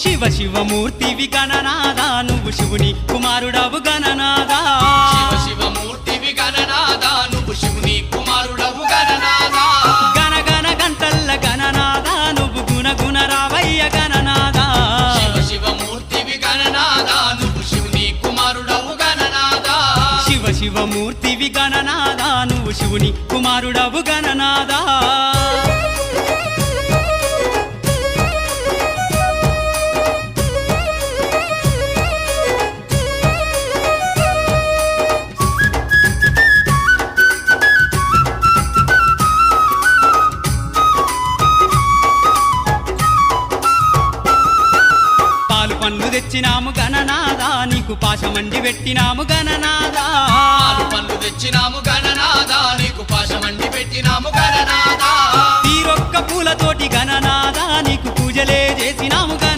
శివ శివమూర్తివి గణనాదా నువ్వు శివుని కుమారుడవు గణనాదా శివ శివమూర్తివి గణనాదా నువ్వు శివుని కుమారుడవు గణనాదా గణ గణ గంటల్ల గణనాదా నువ్వు గుణ గుణ రావయ్య గణనాదా శివ శివమూర్తివి గణనాదా నువ్వు శివుని కుమారుడవు గణనాదా శివ శివమూర్తివి గణనాదా నువ్వు శివుని కుమారుడవు గణనాదా పాలు పండ్లు తెచ్చినాము గణనాదా నీకు పాశమండి పెట్టినాము గణనాదా పాలు పండ్లు తెచ్చినాము గణనాదా నీకు పాశమండి పెట్టినాము గణనాదా తీరొక్క పూలతోటి గణనాదా నీకు పూజలే చేసినాము గణనాదా